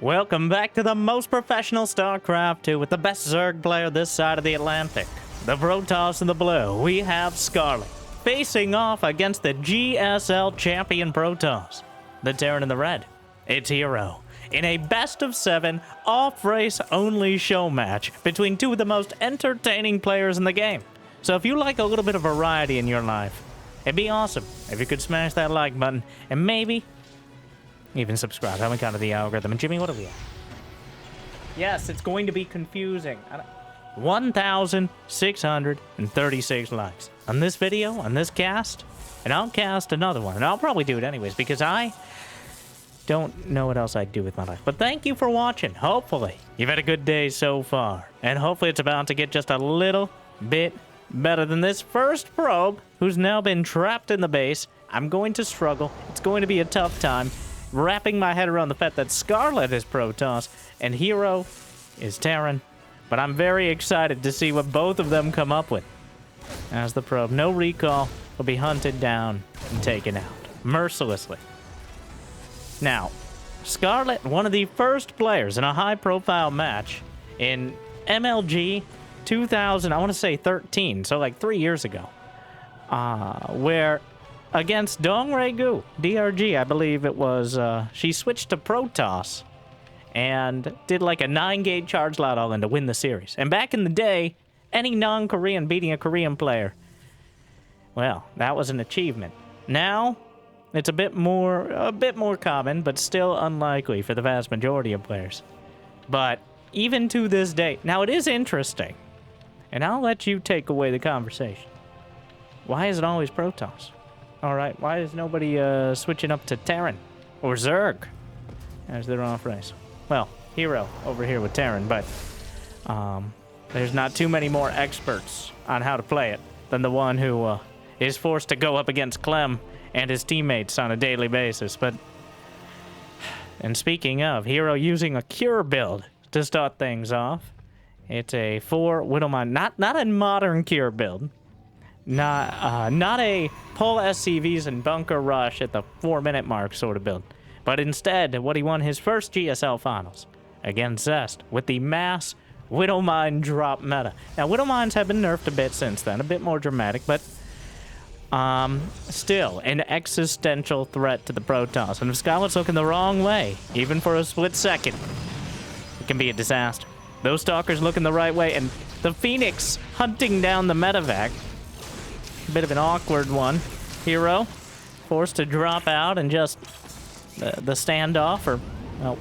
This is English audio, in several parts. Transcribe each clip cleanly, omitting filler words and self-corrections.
Welcome back to the most professional StarCraft 2 with the best Zerg player this side of the Atlantic. The Protoss in the blue, we have Scarlett, facing off against the GSL champion Protoss. The Terran in the red, it's Hero, in a best-of-7, off-race only show match between two of the most entertaining players in the game. So if you like a little bit of variety in your life, it'd be awesome if you could smash that like button and maybe even subscribe. Haven't got to the algorithm. And Jimmy, what are we at? Yes, it's going to be confusing. 1,636 likes on this video, on this cast, and I'll cast another one. And I'll probably do it anyways because I don't know what else I'd do with my life. But thank you for watching. Hopefully, you've had a good day so far. And hopefully it's about to get just a little bit better than this first probe, who's now been trapped in the base. I'm going to struggle. It's going to be a tough time wrapping my head around the fact that Scarlett is Protoss and Hero is Terran. But I'm very excited to see what both of them come up with. As the probe, no recall, will be hunted down and taken out mercilessly. Now, Scarlett, one of the first players in a high-profile match in MLG 2000, I want to say 13, so like 3 years ago, where against Dong Regu, DRG, I believe it was, she switched to Protoss and did like a 9-gate charge loud all-in to win the series. And back in the day, any non-Korean beating a Korean player, well, that was an achievement. Now, it's a bit more common, but still unlikely for the vast majority of players. But even to this day, now it is interesting, and I'll let you take away the conversation. Why is it always Protoss? Alright, why is nobody switching up to Terran or Zerg as their off race? Well, Hero over here with Terran, but there's not too many more experts on how to play it than the one who is forced to go up against Clem and his teammates on a daily basis. But, and speaking of, Hero using a Cure build to start things off. It's a 4 Widowmine, not a modern Cure build. Not a pull SCVs and bunker rush at the 4-minute mark sort of build, but instead what he won his first GSL finals against Zest with the mass Widowmine drop meta. Now Widowmines have been nerfed a bit since then, a bit more dramatic, but still an existential threat to the Protoss. And if Scarlett's looking the wrong way, even for a split second, it can be a disaster. Those Stalkers looking the right way, and the Phoenix hunting down the medevac. Bit of an awkward one. Hero forced to drop out and just the standoff, or well,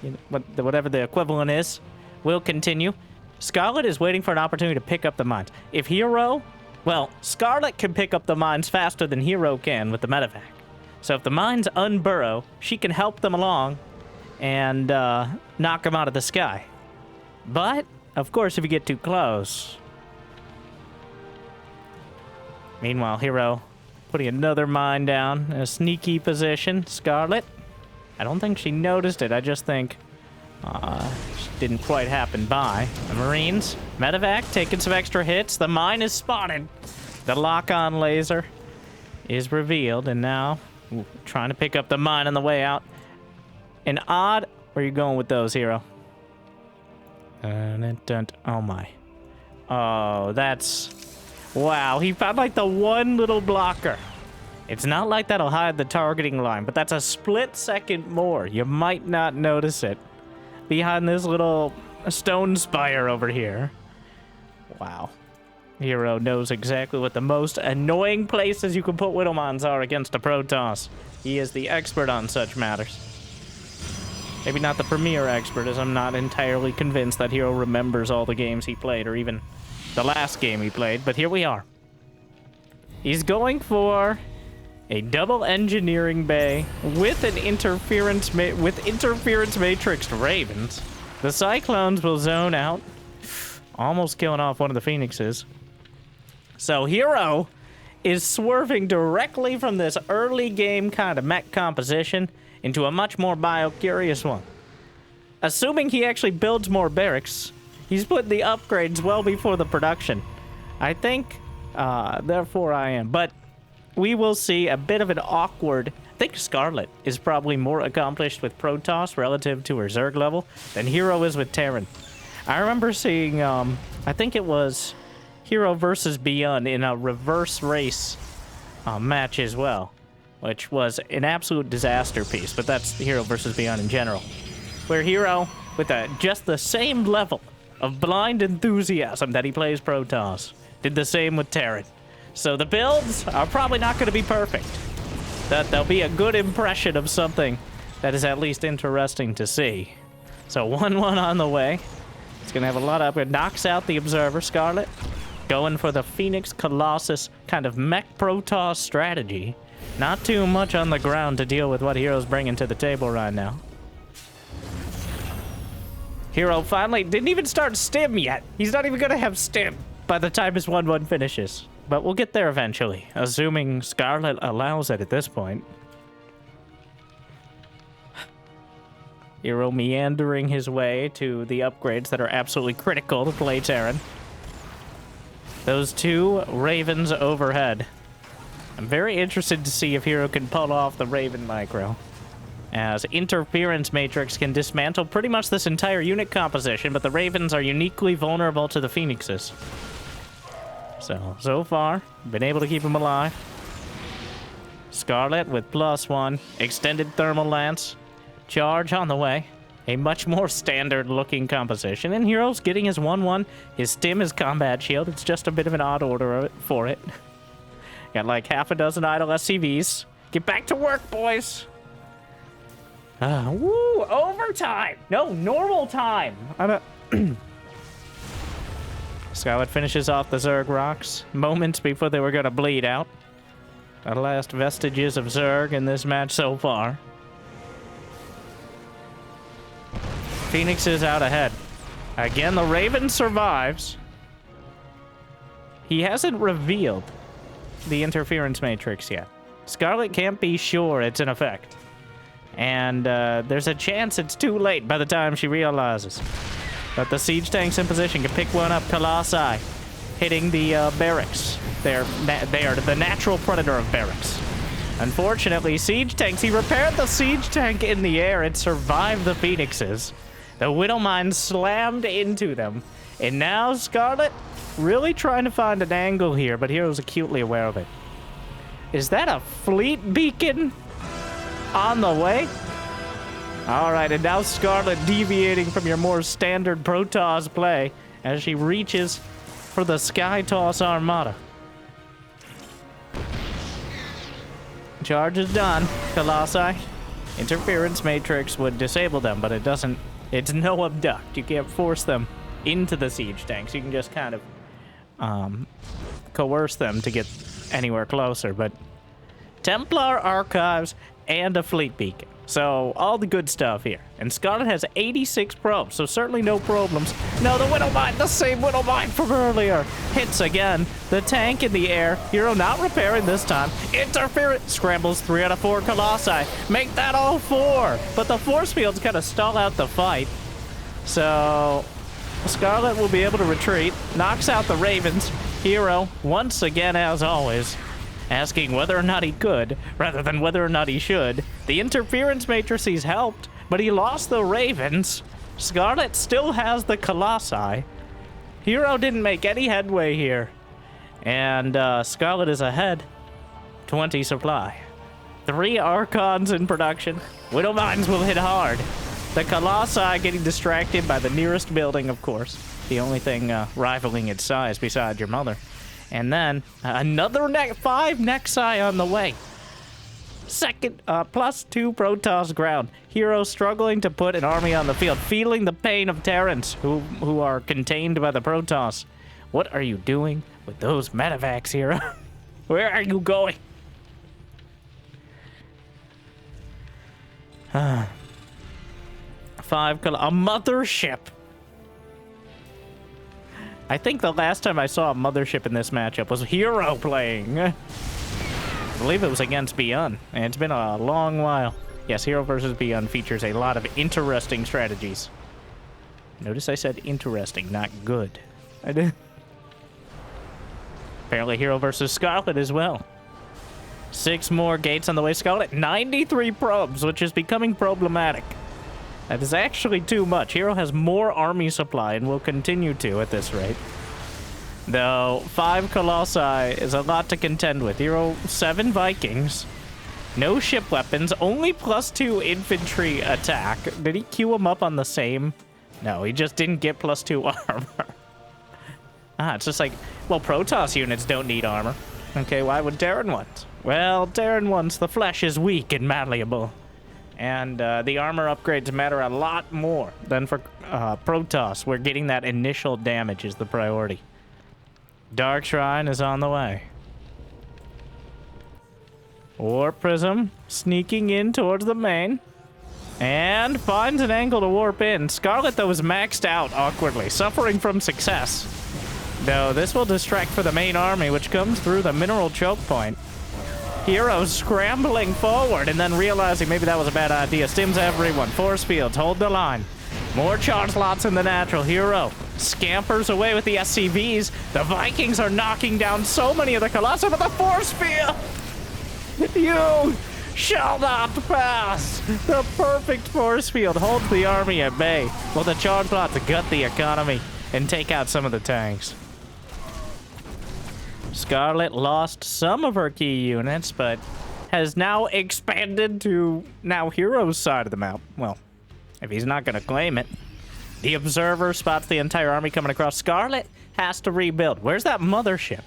you know, whatever the equivalent is, will continue. Scarlett is waiting for an opportunity to pick up the mines. If Hero, well, Scarlett can pick up the mines faster than Hero can with the medevac. So if the mines unburrow, she can help them along and knock them out of the sky. But of course, if you get too close. Meanwhile, Hero putting another mine down in a sneaky position. Scarlett, I don't think she noticed it. I just think she didn't quite happen by. The Marines, medevac, taking some extra hits. The mine is spotted. The lock-on laser is revealed, and now trying to pick up the mine on the way out. An odd... Where are you going with those, Hero? Oh, my. Oh, that's... Wow, he found like the one little blocker. It's not like that'll hide the targeting line, but that's a split second more. You might not notice it behind this little stone spire over here. Wow. Hero knows exactly what the most annoying places you can put Widowmines are against a Protoss. He is the expert on such matters. Maybe not the premier expert, as I'm not entirely convinced that Hero remembers all the games he played, or even the last game he played, but here we are. He's going for a double engineering bay with an interference matrix Ravens. The Cyclones will zone out, almost killing off one of the Phoenixes. So Hero is swerving directly from this early game kind of mech composition into a much more bio-curious one. Assuming he actually builds more barracks, he's put the upgrades well before the production. I think, therefore I am. But we will see a bit of an awkward think Scarlett is probably more accomplished with Protoss relative to her Zerg level than Hero is with Terran. I remember seeing, I think it was Hero versus Beyond in a reverse race match as well, which was an absolute disaster piece, but that's Hero versus Beyond in general. Where Hero, with just the same level of blind enthusiasm that he plays Protoss, did the same with Terran. So the builds are probably not going to be perfect. There'll be a good impression of something that is at least interesting to see. So 1-1 on the way. It's going to have a lot of upgrade. Knocks out the Observer, Scarlett. Going for the Phoenix Colossus kind of mech Protoss strategy. Not too much on the ground to deal with what Hero's bringing to the table right now. Hero finally didn't even start stim yet. He's not even going to have stim by the time his 1-1 finishes. But we'll get there eventually, assuming Scarlett allows it at this point. Hero meandering his way to the upgrades that are absolutely critical to play Terran. Those 2 Ravens overhead. I'm very interested to see if Hero can pull off the Raven micro, as Interference Matrix can dismantle pretty much this entire unit composition, but the Ravens are uniquely vulnerable to the Phoenixes. So far, been able to keep him alive. Scarlett with +1, extended thermal lance, charge on the way. A much more standard-looking composition, and Hero's getting his 1-1. His stim is combat shield. It's just a bit of an odd order for it. Got like half a dozen idle SCVs. Get back to work, boys. Woo! Overtime! No, normal time! Scarlett finishes off the Zerg rocks moments before they were going to bleed out. The last vestiges of Zerg in this match so far. Phoenix is out ahead. Again, the Raven survives. He hasn't revealed the Interference Matrix yet. Scarlett can't be sure it's in effect. And there's a chance it's too late by the time she realizes. But the siege tanks in position can pick one up. Colossi hitting the barracks. They are the natural predator of barracks. Unfortunately, siege tanks, he repaired the siege tank in the air. It survived the Phoenixes. The Widow Mine slammed into them. And now Scarlett really trying to find an angle here, but Hero's acutely aware of it. Is that a fleet beacon on the way? All right, and now Scarlett deviating from your more standard Protoss play as she reaches for the Sky Toss Armada. Charge is done. Colossi. Interference Matrix would disable them, but it doesn't. It's no abduct. You can't force them into the siege tanks. You can just kind of coerce them to get anywhere closer. But Templar Archives and a fleet beacon. So, all the good stuff here. And Scarlett has 86 probes, so certainly no problems. No, the Widow Mine, the same Widow Mine from earlier. Hits again. The tank in the air. Hero not repairing this time. Interference. Scrambles 3 out of 4 Colossi. Make that all 4. But the force fields kind of stall out the fight. So, Scarlett will be able to retreat. Knocks out the Ravens. Hero, once again, as always, asking whether or not he could, rather than whether or not he should. The Interference Matrices helped, but he lost the Ravens. Scarlett still has the Colossi. Hero didn't make any headway here. And Scarlett is ahead. 20 supply. 3 Archons in production. Widow Mines will hit hard. The Colossi getting distracted by the nearest building, of course. The only thing rivaling its size besides your mother. And then another 5 Nexi on the way. Second, +2 Protoss ground. Hero struggling to put an army on the field, feeling the pain of Terrans who are contained by the Protoss. What are you doing with those medevacs, Hero? Where are you going? A mothership. I think the last time I saw a mothership in this matchup was Hero playing. I believe it was against Beyond, and it's been a long while. Yes, Hero versus Beyond features a lot of interesting strategies. Notice I said interesting, not good. I did. Apparently Hero versus Scarlett as well. 6 more gates on the way. Scarlett, 93 probes, which is becoming problematic. That is actually too much. Hero has more army supply and will continue to at this rate. Though 5 Colossi is a lot to contend with. Hero 7 Vikings. No ship weapons, only +2 infantry attack. Did he queue them up on the same? No, he just didn't get +2 armor. It's just like, well, Protoss units don't need armor. Okay, why would Terran ones? Well, Terran ones, the flesh is weak and malleable. And the armor upgrades matter a lot more than for Protoss, where getting that initial damage is the priority. Dark Shrine is on the way. Warp Prism sneaking in towards the main. And finds an angle to warp in. Scarlett, though, is maxed out awkwardly, suffering from success. Though this will distract for the main army, which comes through the mineral choke point. Hero scrambling forward and then realizing maybe that was a bad idea. Stims everyone. Force fields. Hold the line. More charge slots in the natural. Hero scampers away with the SCVs. The Vikings are knocking down so many of the Colossi, but the force field! You shall not pass! The perfect force field holds the army at bay, while the charge slots gut the economy and take out some of the tanks. Scarlett lost some of her key units, but has now expanded to now Hero's side of the map. Well, if he's not going to claim it. The Observer spots the entire army coming across. Scarlett has to rebuild. Where's that mothership?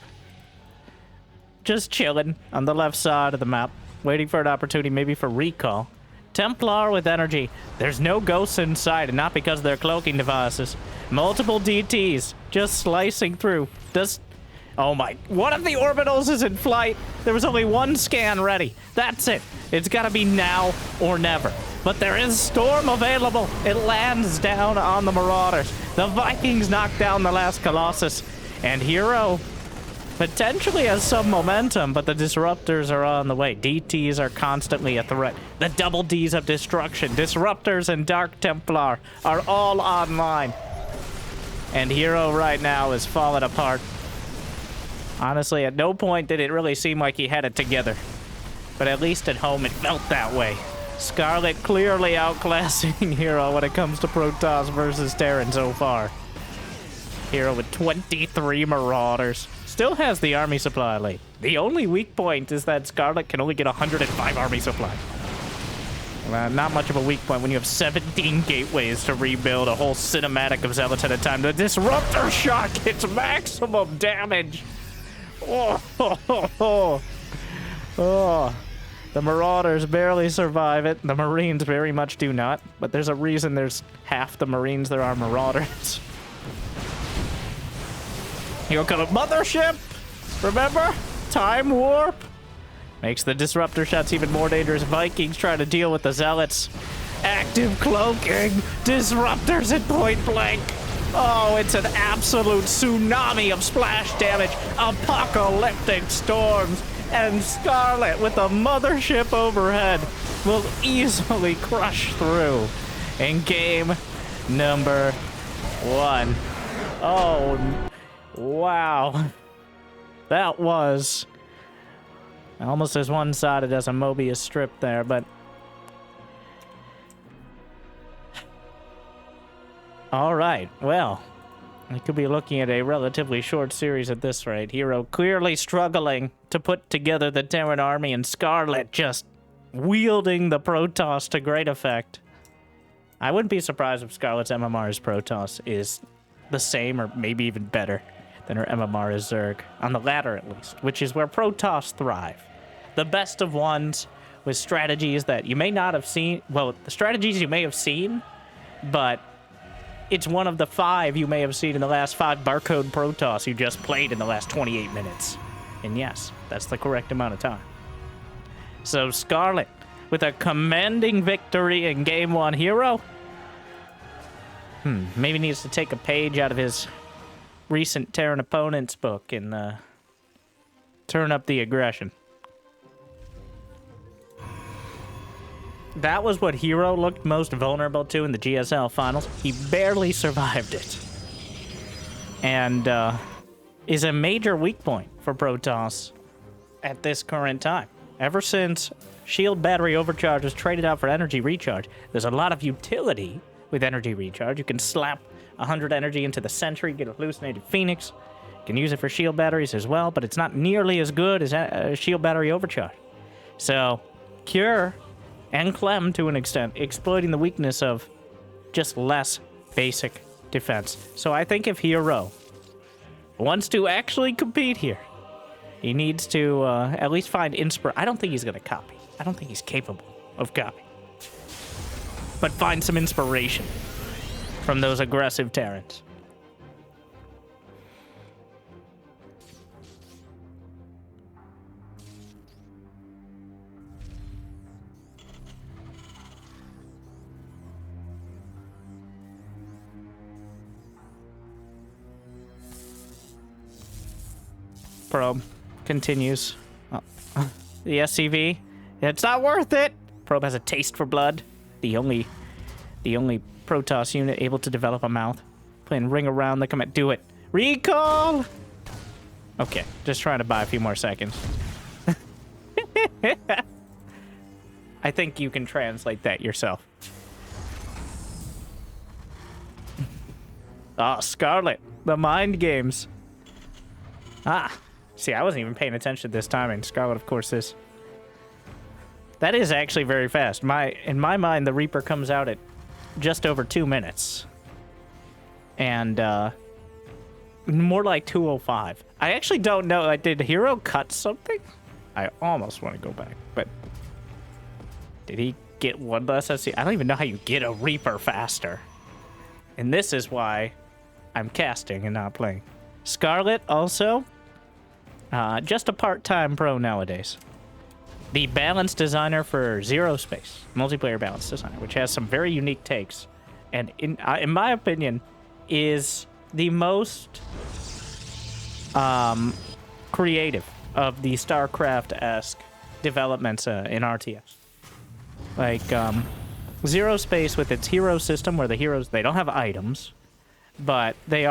Just chilling on the left side of the map, waiting for an opportunity maybe for recall. Templar with energy. There's no ghosts inside, and not because of their cloaking devices. Multiple DTs just slicing through. Oh my, one of the orbitals is in flight. There was only one scan ready. That's it. It's got to be now or never. But there is Storm available. It lands down on the Marauders. The Vikings knock down the last Colossus. And Hero potentially has some momentum, but the Disruptors are on the way. DTs are constantly a threat. The double Ds of destruction, Disruptors and Dark Templar are all online. And Hero right now is falling apart. Honestly, at no point did it really seem like he had it together. But at least at home, it felt that way. Scarlett clearly outclassing Hero when it comes to Protoss versus Terran so far. Hero with 23 Marauders. Still has the army supply lead. The only weak point is that Scarlett can only get 105 army supply. Not much of a weak point when you have 17 gateways to rebuild a whole cinematic of Zealots at a time. The Disruptor Shock hits maximum damage. Oh. The Marauders barely survive it. The Marines very much do not. But there's a reason there's half the Marines there are Marauders. Here comes a mothership. Remember? Time warp. Makes the Disruptor shots even more dangerous. Vikings try to deal with the Zealots. Active cloaking. Disruptors at point blank. Oh, it's an absolute tsunami of splash damage. Apocalyptic storms. And Scarlett, with a mothership overhead, will easily crush through in game number 1. Oh, wow. That was almost as one-sided as a Mobius strip there, but... All right, well, we could be looking at a relatively short series at this rate. Hero clearly struggling to put together the Terran army, and Scarlett just wielding the Protoss to great effect. I wouldn't be surprised if Scarlett's MMR's Protoss is the same or maybe even better than her MMR is Zerg, on the latter at least, which is where Protoss thrive. The best of ones with strategies that you may not have seen. Well, the strategies you may have seen, but it's one of the 5 you may have seen in the last 5 barcode Protoss you just played in the last 28 minutes. And yes, that's the correct amount of time. So Scarlett, with a commanding victory in Game 1, Hero, maybe needs to take a page out of his recent Terran opponent's book and turn up the aggression. That was what Hero looked most vulnerable to in the GSL finals. He barely survived it. And is a major weak point for Protoss at this current time. Ever since shield battery overcharge was traded out for energy recharge, there's a lot of utility with energy recharge. You can slap 100 energy into the sentry, get a hallucinated phoenix. You can use it for shield batteries as well, but it's not nearly as good as shield battery overcharge. So, Cure and Clem, to an extent, exploiting the weakness of just less basic defense. So I think if Hero wants to actually compete here, he needs to at least find inspiration. I don't think he's going to copy. I don't think he's capable of copying. But find some inspiration from those aggressive Terrans. Probe continues. The SCV, it's not worth it. Probe has a taste for blood. The only Protoss unit able to develop a mouth. Playing ring around the command. Do it. Recall. Okay, just trying to buy a few more seconds. I think you can translate that yourself. Ah, Scarlett, the mind games. Ah. See, I wasn't even paying attention this time, and Scarlett, of course, is. That is actually very fast. In my mind, the Reaper comes out at just over 2 minutes. And, more like 2:05. I actually don't know. Did Hero cut something? I almost want to go back, but... Did he get one less SC? I don't even know how you get a Reaper faster. And this is why I'm casting and not playing. Scarlett, also... just a part-time pro nowadays. The balance designer for Zero Space, multiplayer balance designer, which has some very unique takes, and in my opinion, is the most creative of the StarCraft-esque developments in RTS. Like Zero Space with its hero system, where the heroes, they don't have items, but they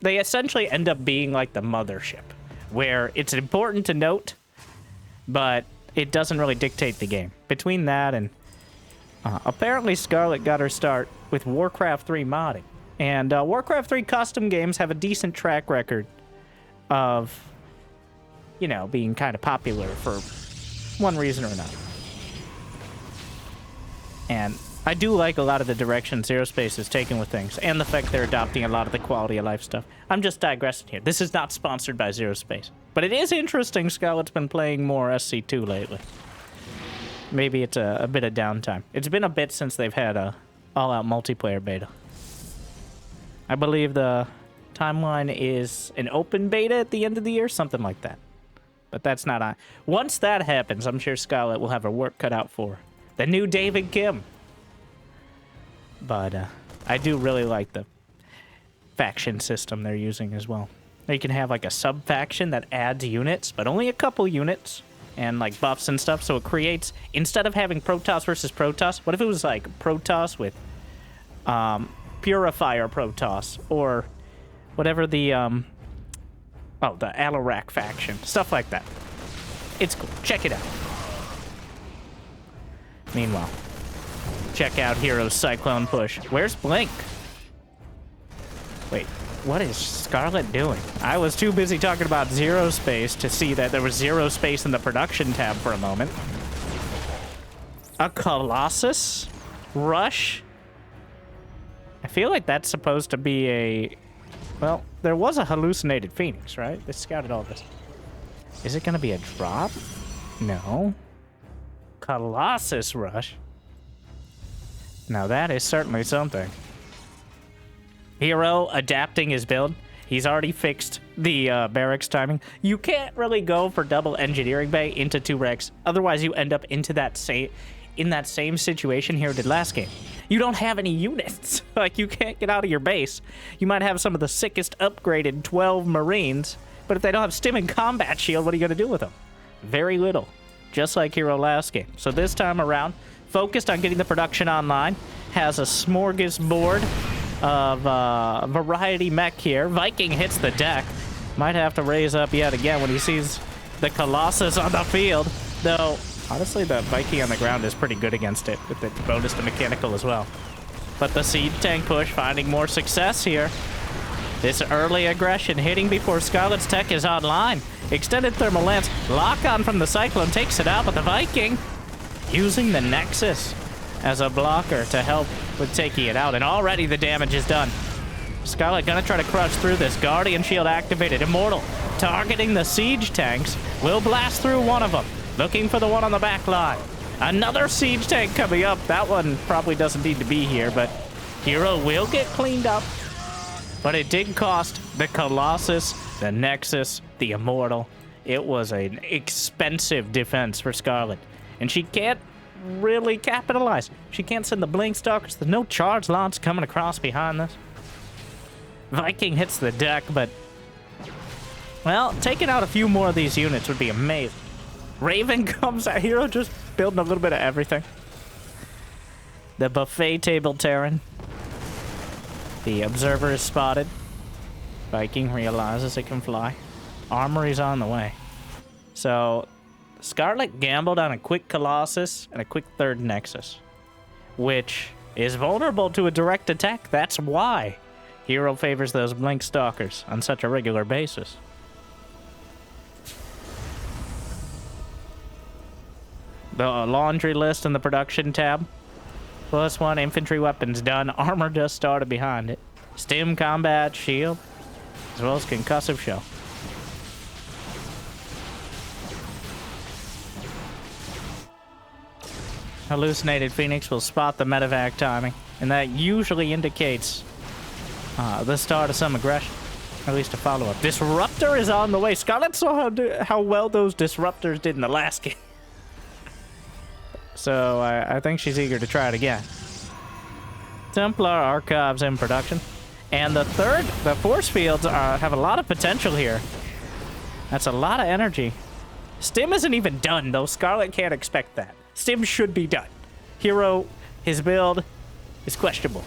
essentially end up being like the mothership, where it's important to note, but it doesn't really dictate the game. Between that and... apparently Scarlett got her start with Warcraft 3 modding. And Warcraft 3 custom games have a decent track record of, you know, being kind of popular for one reason or another. And I do like a lot of the direction Zero Space is taking with things, and the fact they're adopting a lot of the quality of life stuff. I'm just digressing here. This is not sponsored by Zero Space. But it is interesting Scarlett's been playing more SC2 lately. Maybe it's a bit of downtime. It's been a bit since they've had a all-out multiplayer beta. I believe the timeline is an open beta at the end of the year, something like that. But that's not on. Once that happens, I'm sure Scarlett will have her work cut out for her. The new David Kim. But I do really like the faction system they're using as well. You can have like a sub-faction that adds units, but only a couple units, and like buffs and stuff, so it creates, instead of having Protoss versus Protoss, what if it was like Protoss with Purifier Protoss, or whatever the the Alarak faction, stuff like that. It's cool. Check it out. Meanwhile, check out Hero's Cyclone Push. Where's Blink? Wait, what is Scarlett doing? I was too busy talking about Zero Space to see that there was Zero Space in the production tab for a moment. A Colossus? Rush? I feel like that's supposed to be a... Well, there was a hallucinated Phoenix, right? They scouted all this. Is it going to be a drop? No. Colossus Rush? Now that is certainly something. Hero adapting his build. He's already fixed the barracks timing. You can't really go for double engineering bay into 2 Rex. Otherwise, you end up into that same situation Hero did last game. You don't have any units. Like, you can't get out of your base. You might have some of the sickest upgraded 12 Marines, but if they don't have stim and combat shield, what are you going to do with them? Very little. Just like Hero last game. So this time around, focused on getting the production online, has a smorgasbord of variety mech here. Viking hits the deck. Might have to raise up yet again when he sees the Colossus on the field. Though, Honestly, the Viking on the ground is pretty good against it, with its bonus to mechanical as well. But the siege tank push finding more success here. This early aggression hitting before Scarlett's tech is online. Extended thermal lance, lock on from the Cyclone takes it out, but the Viking using the Nexus as a blocker to help with taking it out. And already the damage is done. Scarlett gonna try to crush through this. Guardian Shield activated. Immortal targeting the siege tanks. Will blast through one of them. Looking for the one on the back line. Another siege tank coming up. That one probably doesn't need to be here, but Hero will get cleaned up. But it did cost the Colossus, the Nexus, the Immortal. It was an expensive defense for Scarlett. And she can't really capitalize. She can't send the Blink Stalkers. There's no charge launch coming across behind this. Viking hits the deck, but... well, taking out a few more of these units would be amazing. Raven comes out. Hero just building a little bit of everything. The buffet table Terran. The observer is spotted. Viking realizes it can fly. Armory's on the way. So, Scarlett gambled on a quick Colossus and a quick third Nexus, which is vulnerable to a direct attack. That's why Hero favors those Blink Stalkers on such a regular basis. The laundry list in the production tab. +1 infantry weapons done. Armor just started behind it. Stim combat shield, as well as concussive shell. Hallucinated Phoenix will spot the medevac timing, and that usually indicates the start of some aggression, or at least a follow-up. Disruptor is on the way. Scarlett saw how well those disruptors did in the last game. So I think she's eager to try it again. Templar Archives in production. And the force fields have a lot of potential here. That's a lot of energy. Stim isn't even done, though. Scarlett can't expect that. Stim should be done. Hero, his build is questionable.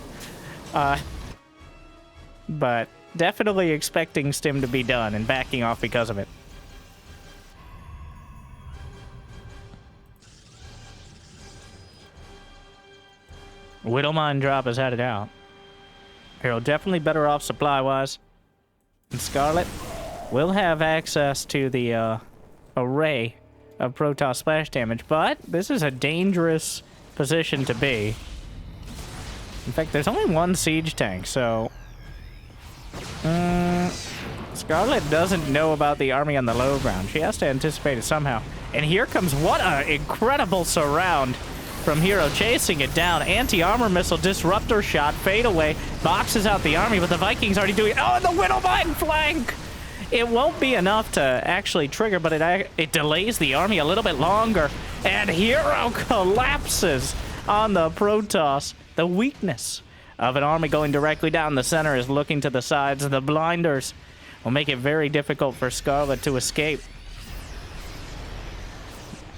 But definitely expecting Stim to be done and backing off because of it. Widowmine drop is headed out. Hero definitely better off supply-wise. And Scarlett will have access to the array of Protoss splash damage, but this is a dangerous position to be. In fact, there's only one siege tank, so... Scarlett doesn't know about the army on the low ground. She has to anticipate it somehow. And here comes what an incredible surround from Hero, chasing it down. Anti-armor missile, disruptor shot, fade away, boxes out the army, but the Vikings already doing it. Oh, and the Widowmine flank! It won't be enough to actually trigger, but it delays the army a little bit longer. And Hero collapses on the Protoss. The weakness of an army going directly down the center is looking to the sides. The blinders will make it very difficult for Scarlett to escape.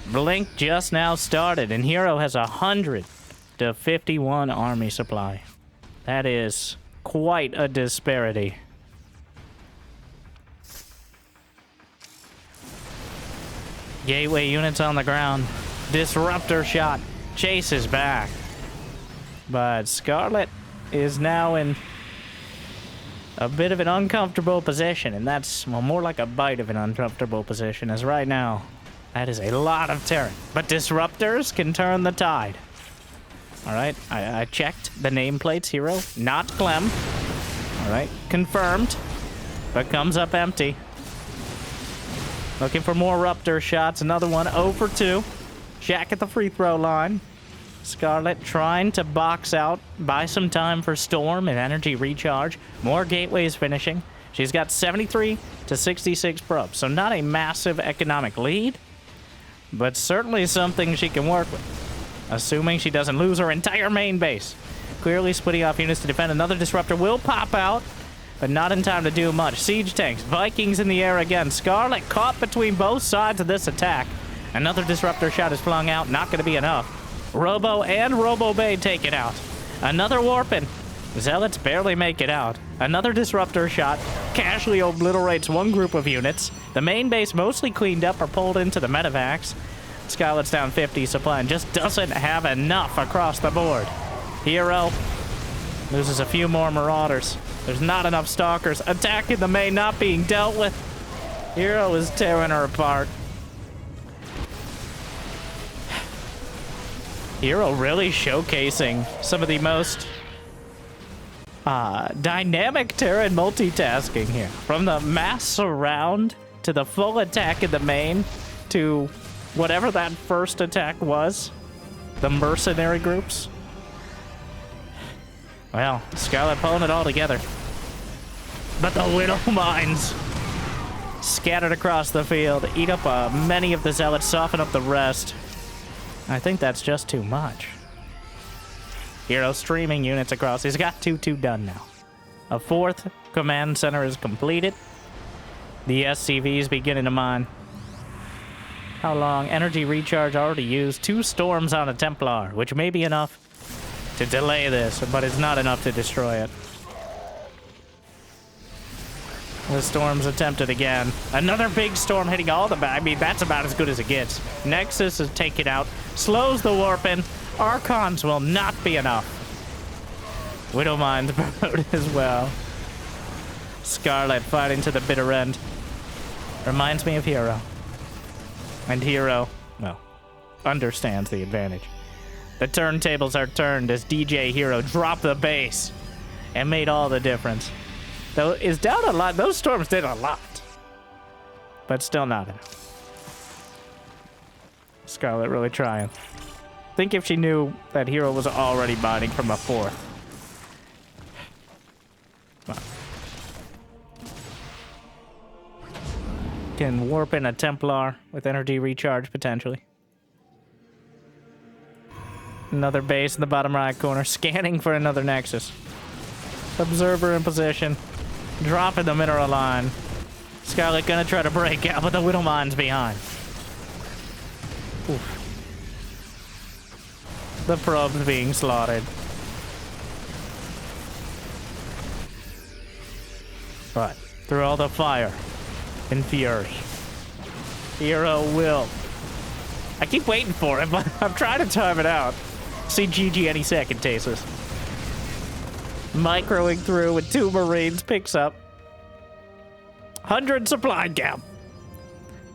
Blink just now started, and Hero has 100 to 51 army supply. That is quite a disparity. Gateway units on the ground. Disruptor shot. Chases back. But Scarlett is now in a bit of an uncomfortable position, and that's, well, more like a bite of an uncomfortable position, as right now, that is a lot of Terran. But disruptors can turn the tide. Alright, I checked the nameplates. Hero, not Clem. Alright, confirmed. But comes up empty. Looking for more Ruptor shots. Another one, 0 for 2. Jack at the free throw line. Scarlett trying to box out, buy some time for Storm and energy recharge. More gateways finishing. She's got 73 to 66 probes, so not a massive economic lead, but certainly something she can work with, assuming she doesn't lose her entire main base. Clearly splitting off units to defend. Another disruptor will pop out, but not in time to do much. Siege tanks, Vikings in the air again. Scarlett caught between both sides of this attack. Another disruptor shot is flung out, not going to be enough. Robo and Robo Bay take it out. Another warping. Zealots barely make it out. Another disruptor shot casually obliterates one group of units. The main base mostly cleaned up or pulled into the medevacs. Scarlett's down 50 supply and just doesn't have enough across the board. Hero loses a few more Marauders. There's not enough Stalkers. Attacking the main not being dealt with. Hero is tearing her apart. Hero really showcasing some of the most dynamic Terran multitasking here. From the mass surround to the full attack in the main to whatever that first attack was. The mercenary groups. Well, Scarlett pulling it all together. But the Widow Mines scattered across the field, eat up many of the Zealots, soften up the rest. I think that's just too much. Hero streaming units across. He's got 2-2 done now. A fourth command center is completed. The SCV is beginning to mine. How long? Energy recharge already used. 2 storms on a Templar, which may be enough to delay this, but it's not enough to destroy it. The storm's attempted again. Another big storm hitting all the back. I mean, that's about as good as it gets. Nexus is taken out. Slows the warping. Archons will not be enough. Widow Mines promoted as well. Scarlett fighting to the bitter end. Reminds me of Hero. And Hero, well, understands the advantage. The turntables are turned as DJ Hero dropped the base and made all the difference. Though it's down a lot. Those storms did a lot. But still not enough. Scarlett really trying. Think if she knew that Hero was already binding from a 4th. Well. Can warp in a Templar with energy recharge potentially. Another base in the bottom right corner, scanning for another Nexus. Observer in position. Dropping the mineral line. Scarlett gonna try to break out, but the Widow Mine's behind. Oof. The probe's being slaughtered. But through all the fire and fury, Hero will. I keep waiting for it, but I'm trying to time it out. See GG any second, Tasers. Microing through with 2 Marines, picks up 100 supply gap.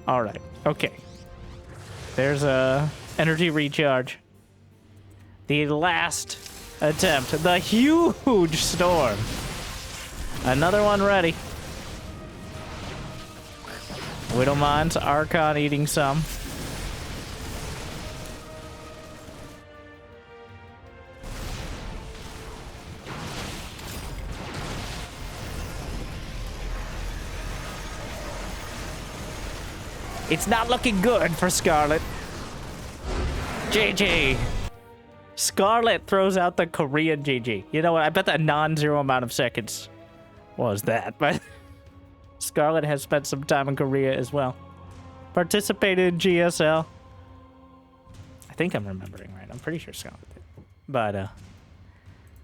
All right, okay. There's a energy recharge. The last attempt, the huge storm. Another one ready. Widow Mines, Archon eating some. It's not looking good for Scarlett. GG. Scarlett throws out the Korean GG. You know what? I bet that non-zero amount of seconds was that, but Scarlett has spent some time in Korea as well. Participated in GSL. I think I'm remembering right. I'm pretty sure Scarlett did. But,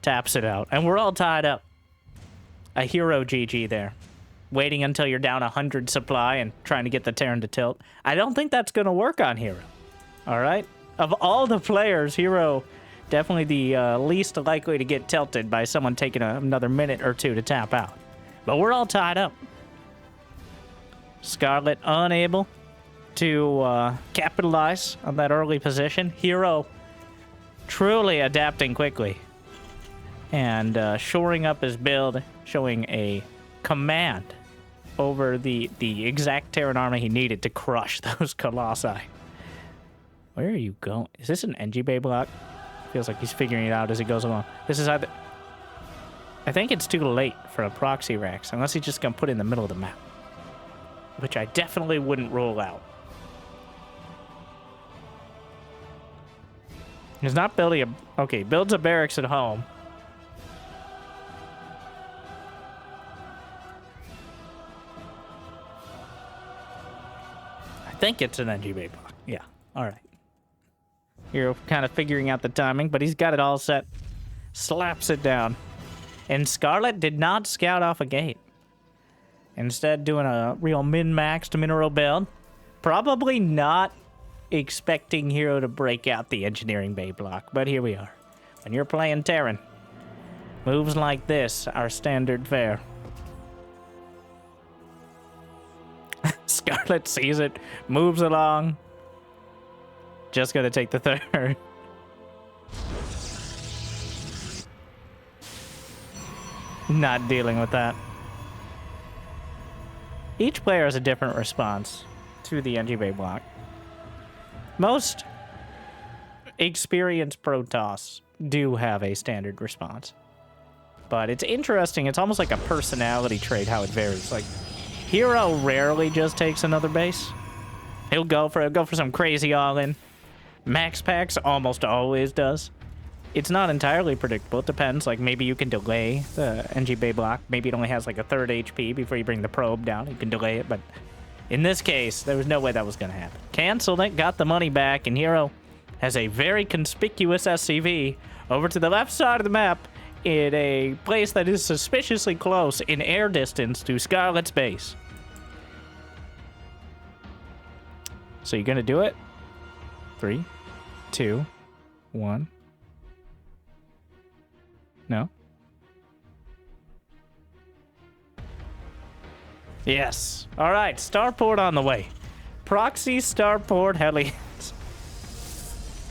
taps it out. And we're all tied up. A Hero GG there. Waiting until you're down 100 supply and trying to get the Terran to tilt. I don't think that's going to work on Hero. All right? Of all the players, Hero definitely the least likely to get tilted by someone taking another minute or 2 to tap out. But we're all tied up. Scarlett unable to capitalize on that early position. Hero truly adapting quickly. And shoring up his build, showing a command over the exact Terran army he needed to crush those Colossi. Where are you going? Is this an NG Bay block? Feels like he's figuring it out as he goes along. This is either... I think it's too late for a proxy Rex, unless he's just going to put it in the middle of the map. Which I definitely wouldn't rule out. He's not building a... Okay, builds a barracks at home. I think it's an NG Bay block. Yeah, alright. You're kind of figuring out the timing, but he's got it all set. Slaps it down. And Scarlett did not scout off a gate. Instead, doing a real min-maxed mineral build. Probably not expecting Hero to break out the engineering bay block, but here we are. When you're playing Terran, moves like this are standard fare. Scarlett sees it, moves along. Just gonna take the third. Not dealing with that. Each player has a different response to the NG Bay block. Most experienced Protoss do have a standard response. But it's interesting, it's almost like a personality trait how it varies. Like, Hero rarely just takes another base. He'll go for some crazy all-in. Max Packs almost always does. It's not entirely predictable. It depends. Like, maybe you can delay the NG Bay block. Maybe it only has like a third HP before you bring the probe down. You can delay it, but in this case, there was no way that was going to happen. Canceled it, got the money back, and Hero has a very conspicuous SCV over to the left side of the map in a place that is suspiciously close in air distance to Scarlett's base. So you're going to do it? 3, 2, 1. No? Yes. All right, starport on the way. Proxy starport Hellions.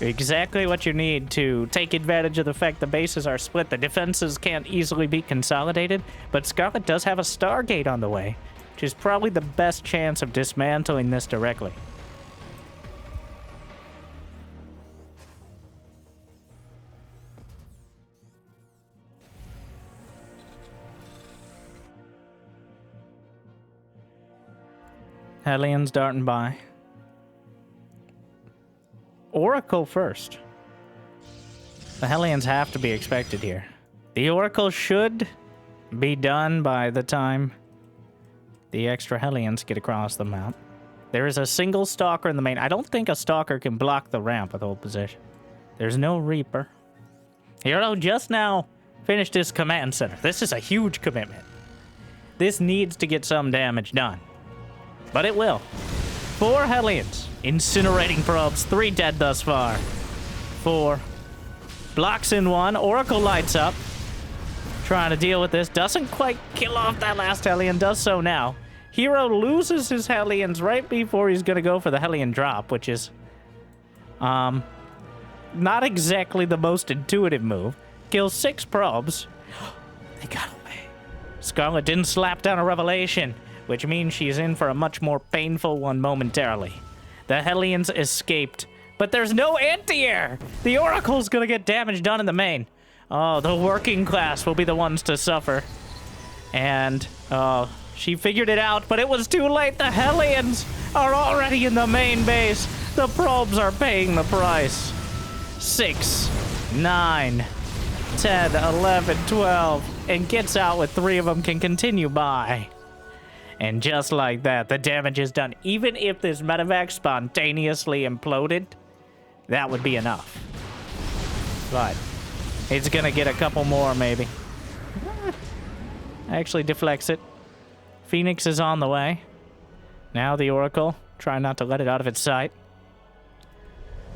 Exactly what you need to take advantage of the fact the bases are split. The defenses can't easily be consolidated, but Scarlett does have a Stargate on the way, which is probably the best chance of dismantling this directly. Hellions darting by. Oracle first. The Hellions have to be expected here. The Oracle should be done by the time the extra Hellions get across the map. There is a single Stalker in the main. I don't think a Stalker can block the ramp with hold position. There's no Reaper. Hero just now finished his command center. This is a huge commitment. This needs to get some damage done. But it will. 4 Hellions. Incinerating probes. 3 dead thus far. 4. Blocks in 1. Oracle lights up. Trying to deal with this. Doesn't quite kill off that last Hellion. Does so now. Hero loses his Hellions right before he's going to go for the Hellion drop, which is not exactly the most intuitive move. Kills 6 probes. They got away. Scarlett didn't slap down a revelation, which means she's in for a much more painful one momentarily. The Hellions escaped, but there's no anti-air! The Oracle's gonna get damage done in the main. Oh, the working class will be the ones to suffer. And, oh, she figured it out, but it was too late. The Hellions are already in the main base. The probes are paying the price. 6, 9, 10, 11, 12, and gets out with 3 of them, can continue by. And just like that, the damage is done. Even if this medevac spontaneously imploded, that would be enough. But it's gonna get a couple more, maybe. Actually deflects it. Phoenix is on the way. Now the Oracle, try not to let it out of its sight.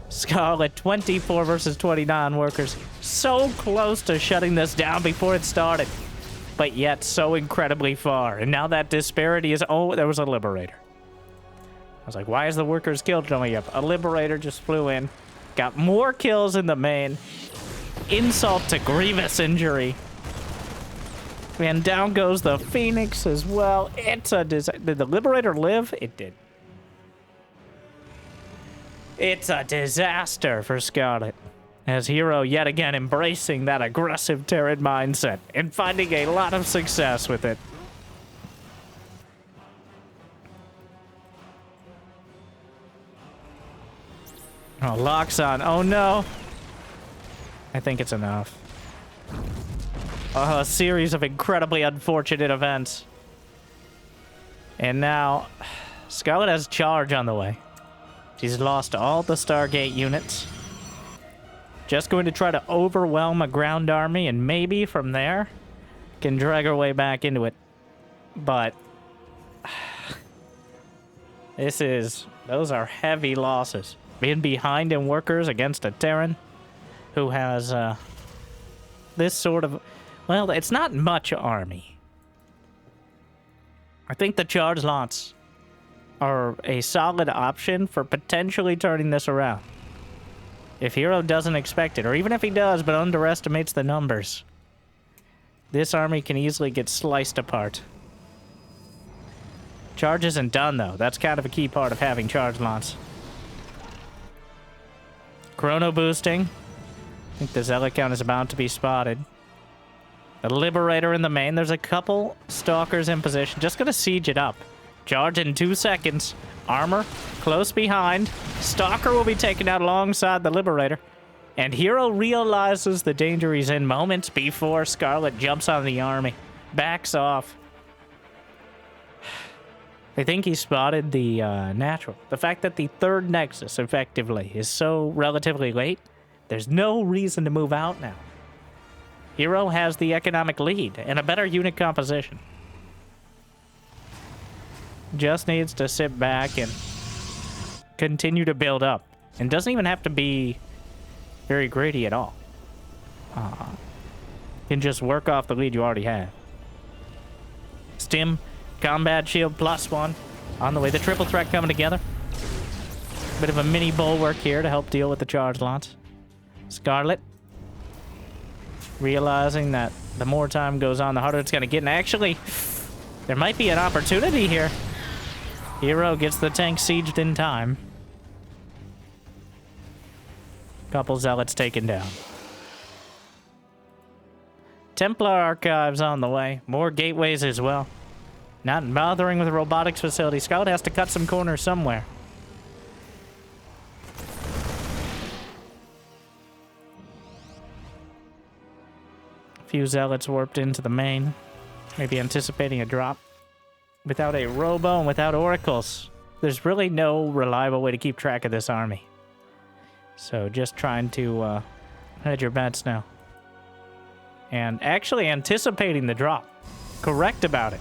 Scarlett, 24 versus 29 workers. So close to shutting this down before it started. But yet so incredibly far. And now that disparity is... Oh, there was a Liberator. I was like, why is the workers killed showing up? A Liberator just flew in. Got more kills in the main. Insult to grievous injury. And down goes the Phoenix as well. It's a disaster. Did the Liberator live? It did. It's a disaster for Scarlett. As Hero yet again embracing that aggressive Terran mindset and finding a lot of success with it. Oh, locks on. Oh no. I think it's enough. Oh, a series of incredibly unfortunate events. And now, Scarlett has charge on the way. She's lost all the Stargate units. Just going to try to overwhelm a ground army, and maybe from there can drag her way back into it. But those are heavy losses. being behind in workers against a Terran who has this sort of... Well, it's not much army. I think the charge lots are a solid option for potentially turning this around. If Hero doesn't expect it, or even if he does but underestimates the numbers, this army can easily get sliced apart. Charge isn't done, though. That's kind of a key part of having charge lots. Chrono boosting. I think the Zealot count is about to be spotted. The Liberator in the main. There's a couple Stalkers in position. Just gonna siege it up. Charge in 2 seconds. Armor close behind. Stalker will be taken out alongside the Liberator. And Hero realizes the danger he's in moments before Scarlett jumps on the army. Backs off. I think he spotted the natural. The fact that the third Nexus, effectively, is so relatively late, there's no reason to move out now. Hero has the economic lead and a better unit composition. Just needs to sit back and continue to build up. And doesn't even have to be very greedy at all. Can just work off the lead you already have. Stim, combat shield +1 on the way. The triple threat coming together. Bit of a mini bulwark here to help deal with the charge lots. Scarlett, realizing that the more time goes on, the harder it's going to get. And actually, there might be an opportunity here. Hero gets the tank sieged in time. Couple Zealots taken down. Templar Archives on the way. More gateways as well. Not bothering with the robotics facility. Scarlett has to cut some corners somewhere. A few Zealots warped into the main. Maybe anticipating a drop. Without a robo and without oracles, there's really no reliable way to keep track of this army. So just trying to hedge your bets now. And actually anticipating the drop. Correct about it.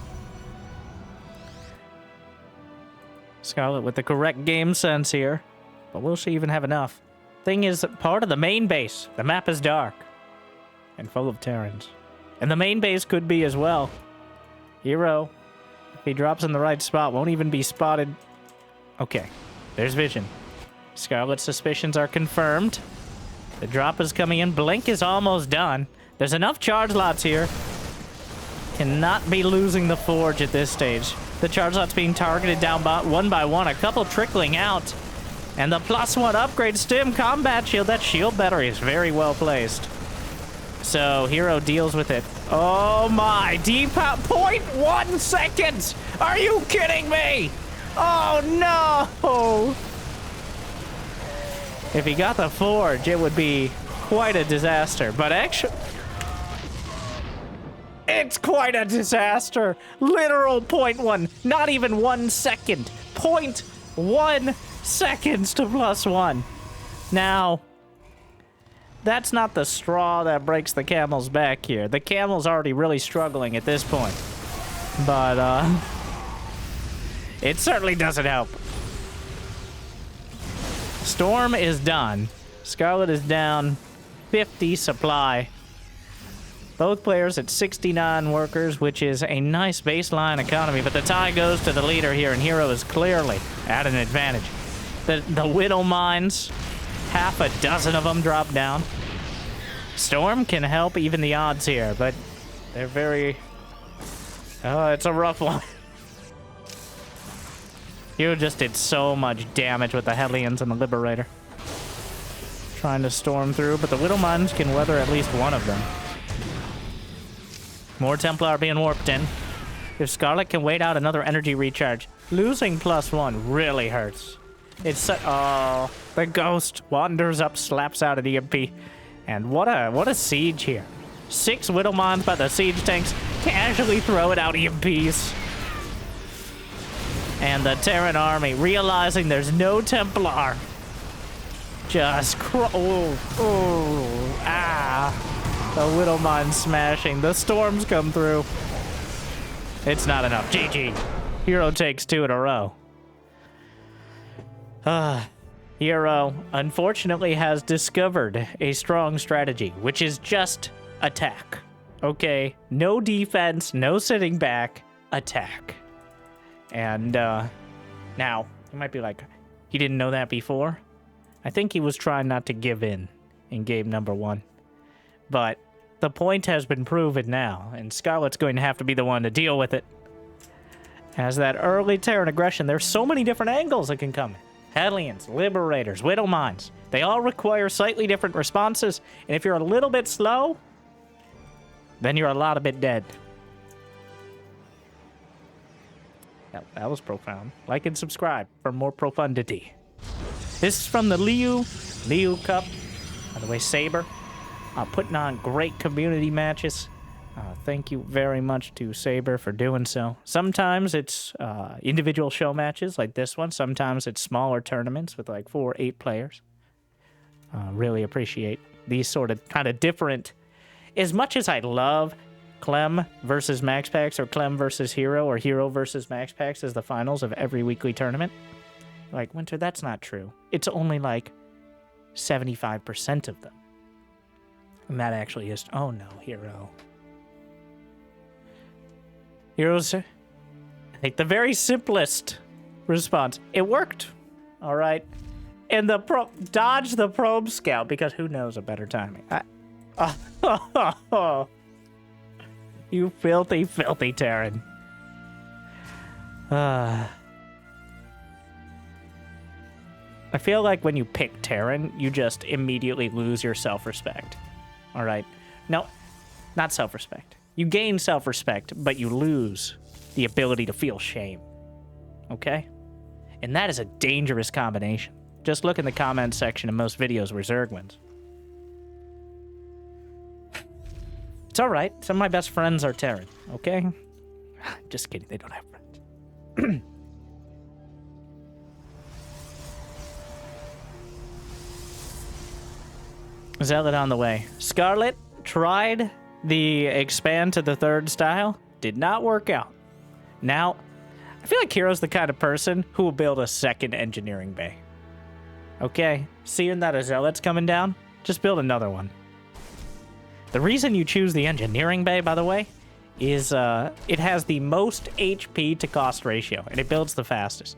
Scarlett with the correct game sense here. But will she even have enough? Thing is, part of the main base, the map is dark. And full of Terrans. And the main base could be as well. Hero, if he drops in the right spot, won't even be spotted. Okay, there's vision. Scarlett's suspicions are confirmed. The drop is coming in. Blink is almost done. There's enough charge lots here. Cannot be losing the forge at this stage. The charge lots being targeted down one by one. A couple trickling out. And the +1 upgrade stim combat shield. That shield battery is very well placed. So Hero deals with it. Oh my, deep out 0.1 seconds. Are you kidding me? Oh no. If he got the forge, it would be quite a disaster. But actually, it's quite a disaster. Literal 0.1, not even 1 second. 0.1 seconds to +1. Now, that's not the straw that breaks the camel's back here. The camel's already really struggling at this point. But, it certainly doesn't help. Storm is done. Scarlett is down 50 supply. Both players at 69 workers, which is a nice baseline economy, but the tie goes to the leader here, and Hero is clearly at an advantage. The Widow Mines, half a dozen of them drop down. Storm can help even the odds here, but they're very... Oh, it's a rough one. Hero just did so much damage with the Hellions and the Liberator. Trying to storm through, but the Widow Mines can weather at least one of them. More Templar being warped in. If Scarlett can wait out another energy recharge, losing +1 really hurts. It's oh, the Ghost wanders up, slaps out an EMP, and what a siege here. 6 Widow Mines by the siege tanks, casually throwing out EMPs. And the Terran army, realizing there's no Templar, just the Widow Mine smashing. The storms come through. It's not enough. GG. Hero takes 2 in a row. Hero, unfortunately, has discovered a strong strategy, which is just attack. Okay? No defense, no sitting back, attack. And, now, you might be like, he didn't know that before? I think he was trying not to give in game number 1. But the point has been proven now, and Scarlett's going to have to be the one to deal with it. As that early Terran aggression, there's so many different angles that can come in. Hellions, Liberators, Widow Mines. They all require slightly different responses, and if you're a little bit slow, then you're a lot of bit dead. That was profound. Like and subscribe for more profundity. This is from the LiuLiu Cup. By the way, Saber, putting on great community matches. Thank you very much to Saber for doing so. Sometimes it's individual show matches like this one. Sometimes it's smaller tournaments with like 4 or 8 players. Really appreciate these sort of kind of different. As much as I love Clem versus Max Packs or Clem versus Hero or Hero versus Max Packs as the finals of every weekly tournament, like, Winter, that's not true. It's only like 75% of them. And that actually is... Oh no, Hero. Heroes, I think the very simplest response. It worked. All right. And dodge the probe scout, because who knows a better timing. You filthy, filthy Terran. I feel like when you pick Terran, you just immediately lose your self-respect. All right. No, not self-respect. You gain self-respect, but you lose the ability to feel shame. Okay? And that is a dangerous combination. Just look in the comments section of most videos where Zerg wins. It's alright. Some of my best friends are Terran. Okay? Just kidding. They don't have friends. Zealot on the way. Scarlett tried the expand to the 3rd style. Did not work out. Now, I feel like Hero's the kind of person who will build a 2nd engineering bay. Okay? Seeing that a Zealot's coming down, just build another one. The reason you choose the engineering bay, by the way, is it has the most HP to cost ratio, and it builds the fastest.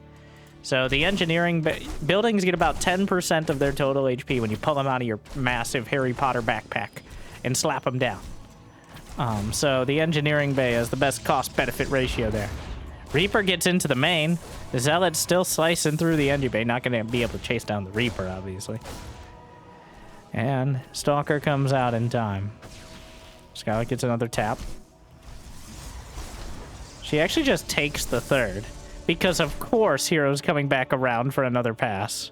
So the engineering buildings get about 10% of their total HP when you pull them out of your massive Harry Potter backpack and slap them down. So the engineering bay has the best cost-benefit ratio there. Reaper gets into the main. The Zealot's still slicing through the engi bay. Not going to be able to chase down the Reaper, obviously. And Stalker comes out in time. Scarlett gets another tap. She actually just takes the 3rd. Because, of course, Hero's coming back around for another pass.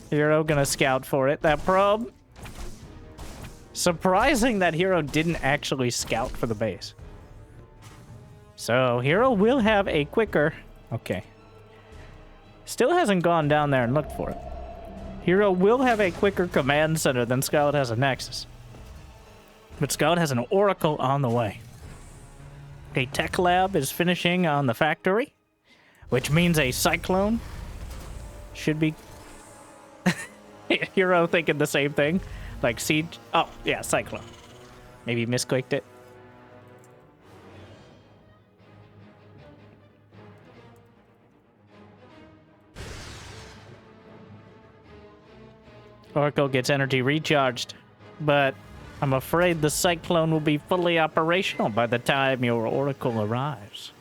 Hero gonna scout for it. That probe. Surprising that Hero didn't actually scout for the base. So, Hero will have a quicker... Okay. Still hasn't gone down there and looked for it. Hero will have a quicker command center than Scarlett has a Nexus. But Scarlett has an Oracle on the way. A tech lab is finishing on the factory, which means a Cyclone should be... Hero thinking the same thing. Like Siege... Oh, yeah, Cyclone. Maybe misclicked it. Oracle gets energy recharged, but I'm afraid the Cyclone will be fully operational by the time your Oracle arrives.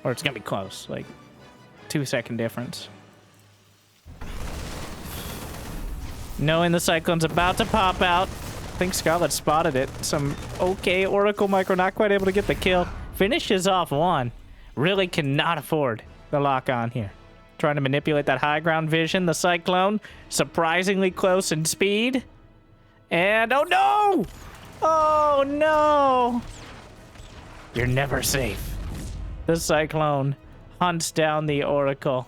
Or it's gonna be close, like 2-second difference. Knowing the Cyclone's about to pop out, I think Scarlett spotted it. Some okay Oracle micro, not quite able to get the kill. Finishes off one. Really cannot afford the lock on here. Trying to manipulate that high ground vision. The Cyclone, surprisingly close in speed. And, oh no! Oh no! You're never safe. The Cyclone hunts down the Oracle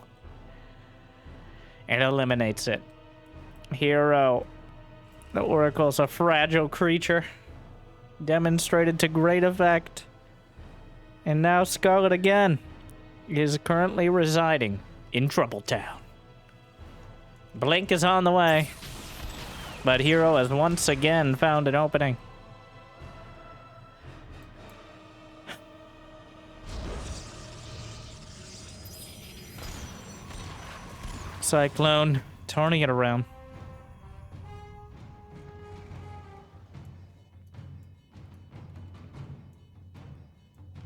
and eliminates it. Hero. The Oracle's a fragile creature. Demonstrated to great effect. And now Scarlett again is currently residing in Trouble Town. Blink is on the way, but Hero has once again found an opening. Cyclone, turning it around.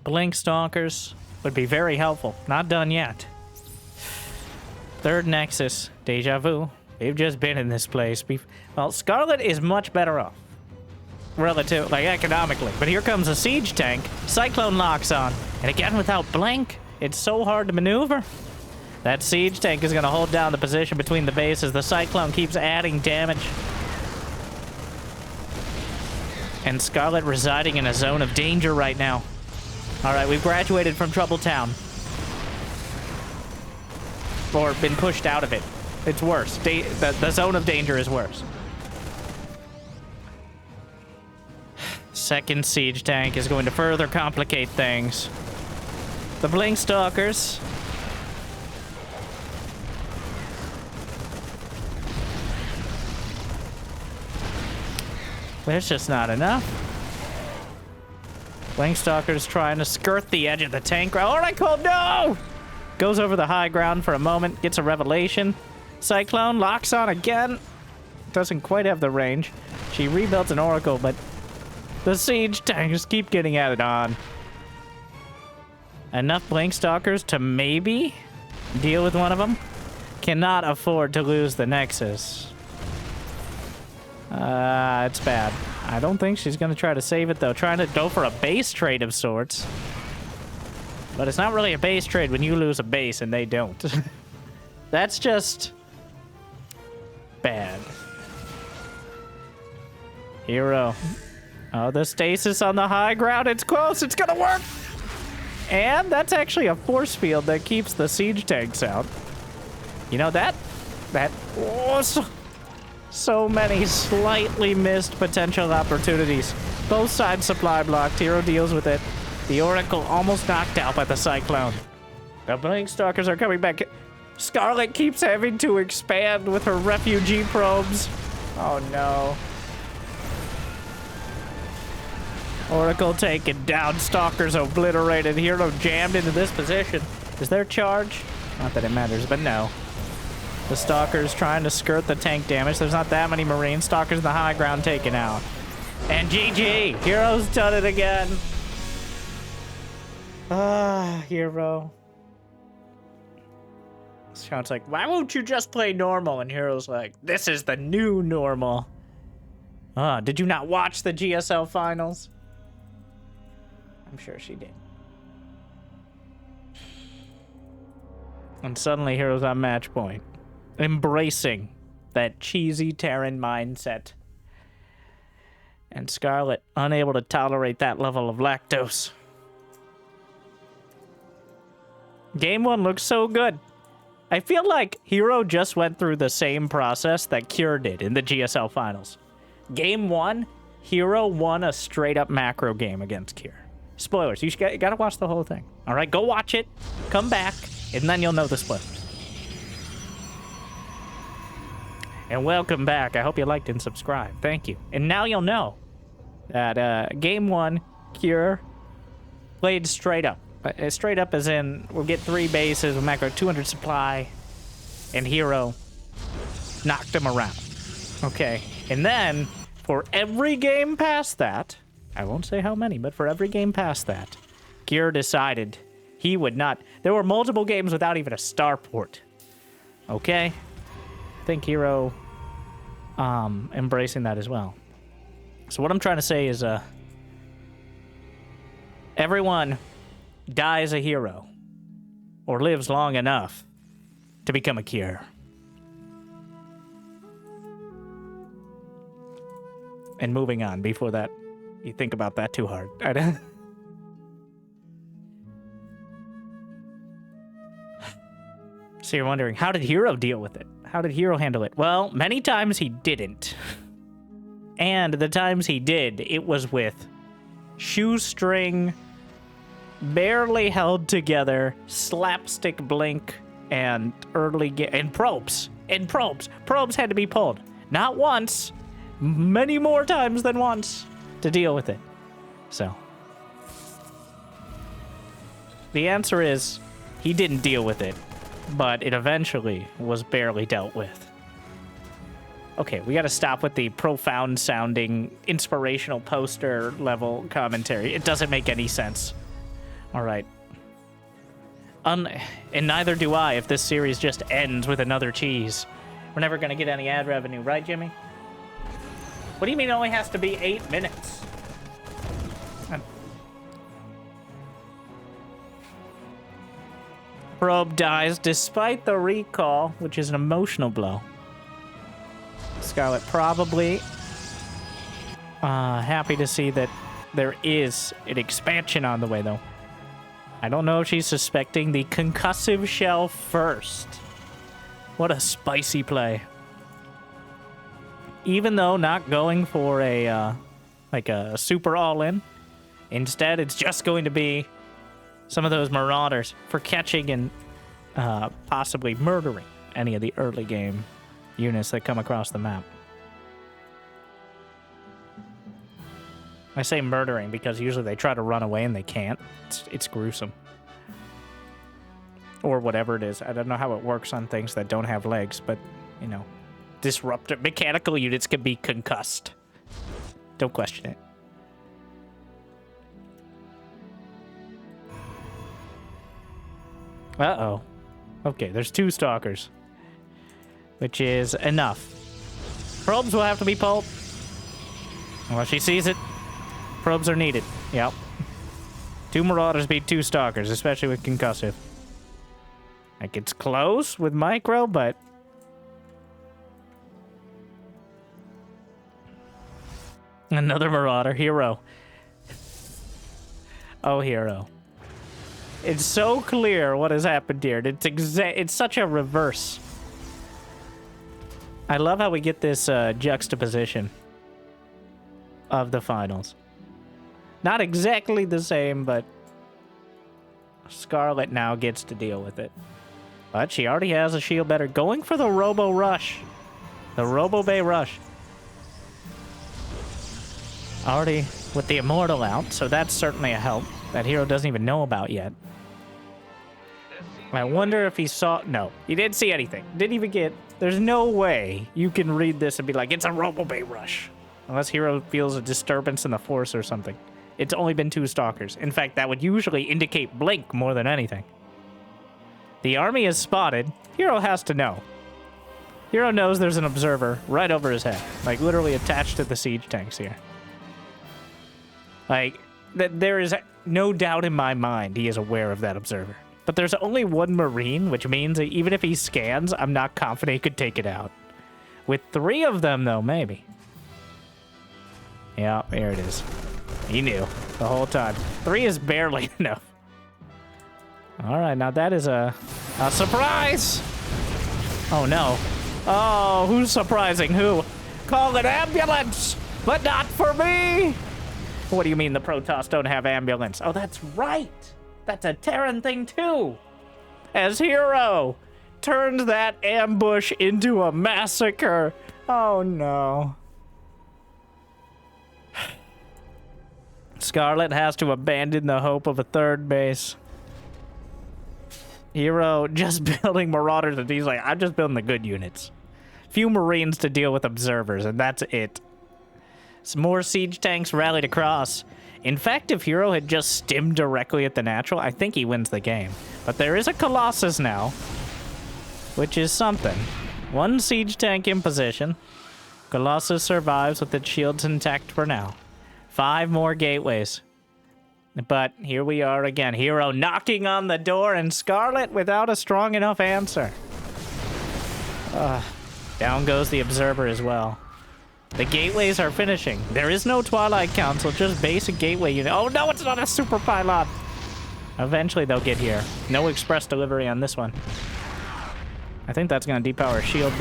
Blink Stalkers would be very helpful. Not done yet. Third Nexus, Deja Vu. We've just been in this place. Well, Scarlett is much better off. Relative, like economically. But here comes a siege tank. Cyclone locks on. And again, without Blink, it's so hard to maneuver. That siege tank is going to hold down the position between the bases. The Cyclone keeps adding damage. And Scarlett residing in a zone of danger right now. All right, we've graduated from Trouble Town. Or been pushed out of it. It's worse. The zone of danger is worse. Second siege tank is going to further complicate things. The Blink Stalkers. There's just not enough. Blink Stalker's trying to skirt the edge of the tank. Oracle, no! Goes over the high ground for a moment, gets a revelation. Cyclone locks on again. Doesn't quite have the range. She rebuilds an Oracle, but the siege tanks keep getting added on. Enough Blink Stalkers to maybe deal with one of them. Cannot afford to lose the Nexus. It's bad. I don't think she's going to try to save it, though. Trying to go for a base trade of sorts. But it's not really a base trade when you lose a base and they don't. That's just bad. Hero. Oh, the stasis on the high ground. It's close. It's going to work. And that's actually a force field that keeps the siege tanks out. You know, oh, so many slightly missed potential opportunities. Both sides supply blocked. Hero deals with it. The Oracle almost knocked out by the Cyclone. The Blink Stalkers are coming back. Scarlett keeps having to expand with her refugee probes. Oh no. Oracle taken down. Stalkers obliterated. Hero jammed into this position. Is there charge? Not that it matters, but no. The Stalkers trying to skirt the tank damage. There's not that many Marines. Stalkers in the high ground taken out. And GG. Hero's done it again. Hero. Scout's like, why won't you just play normal? And Hero's like, this is the new normal. Did you not watch the GSL finals? I'm sure she did. And suddenly Hero's on match point. Embracing that cheesy Terran mindset. And Scarlett unable to tolerate that level of lactose. Game 1 looks so good. I feel like Hero just went through the same process that Cure did in the GSL finals. Game 1, Hero won a straight-up macro game against Cure. Spoilers. You gotta watch the whole thing. All right, go watch it. Come back, and then you'll know the spoilers. And welcome back. I hope you liked and subscribed. Thank you. And now you'll know that Game 1, Cure played straight up. Straight up as in, we'll get 3 bases with macro 200 supply, and Hero knocked him around. Okay. And then, for every game past that, I won't say how many, but for every game past that, Cure decided he would not. There were multiple games without even a starport. Okay? I think Hero embracing that as well. So what I'm trying to say is everyone dies a hero or lives long enough to become a Cure. And moving on before that, you think about that too hard. So you're wondering, how did Hero deal with it? How did Hero handle it? Well, many times he didn't. And the times he did, it was with shoestring, barely held together, slapstick Blink and and probes. Probes had to be pulled. Not once, many more times than once to deal with it. So the answer is he didn't deal with it, but it eventually was barely dealt with. Okay, we got to stop with the profound sounding inspirational poster level commentary. It doesn't make any sense. All right. And neither do I if this series just ends with another cheese. We're never going to get any ad revenue, right, Jimmy? What do you mean it only has to be 8 minutes? Probe dies despite the recall, which is an emotional blow. Scarlett probably happy to see that there is an expansion on the way, though. I don't know if she's suspecting the concussive shell first. What a spicy play. Even though not going for a like a super all-in, instead it's just going to be some of those marauders for catching and possibly murdering any of the early game units that come across the map. I say murdering because usually they try to run away and they can't. It's gruesome. Or whatever it is. I don't know how it works on things that don't have legs, but, you know, mechanical units can be concussed. Don't question it. Uh-oh. Okay, there's 2 stalkers. Which is enough. Probes will have to be pulled. Well, she sees it. Probes are needed. Yep. 2 marauders beat 2 stalkers, especially with concussive. Like, it's close with micro, but... Another marauder. Hero. Oh, hero. It's so clear what has happened here. It's such a reverse. I love how we get this juxtaposition of the finals. Not exactly the same, but Scarlett now gets to deal with it. But she already has a shield better. Going for the Robo Rush. The Robo Bay Rush. Already with the Immortal out, so that's certainly a help. That hero doesn't even know about yet. I wonder if he saw... No, he didn't see anything. Didn't even get... There's no way you can read this and be like, it's a Robo Bay Rush. Unless hero feels a disturbance in the force or something. It's only been 2 stalkers. In fact, that would usually indicate blink more than anything. The army is spotted. Hero has to know. Hero knows there's an observer right over his head. Like, literally attached to the siege tanks here. Like, there is no doubt in my mind he is aware of that observer. But there's only 1 Marine, which means that even if he scans, I'm not confident he could take it out. With 3 of them, though, maybe. Yeah, there it is. He knew the whole time. 3 is barely enough. All right, now that is a surprise. Oh, no. Oh, who's surprising who? Call an ambulance, but not for me. What do you mean the Protoss don't have ambulance? Oh, that's right. That's a Terran thing, too. As hero turns that ambush into a massacre. Oh, no. Scarlett has to abandon the hope of a 3rd base. Hero just building marauders, and he's like, I'm just building the good units. Few Marines to deal with observers, and that's it. Some more siege tanks rallied across. In fact, if Hero had just stimmed directly at the natural, I think he wins the game. But there is a Colossus now, which is something. 1 siege tank in position. Colossus survives with its shields intact for now. 5 more gateways. But here we are again. Hero knocking on the door, and Scarlett without a strong enough answer. Down goes the observer as well. The gateways are finishing. There is no Twilight Council, just basic gateway unit. Oh no, it's not a super pylon. Eventually they'll get here. No express delivery on this one. I think that's going to depower shield.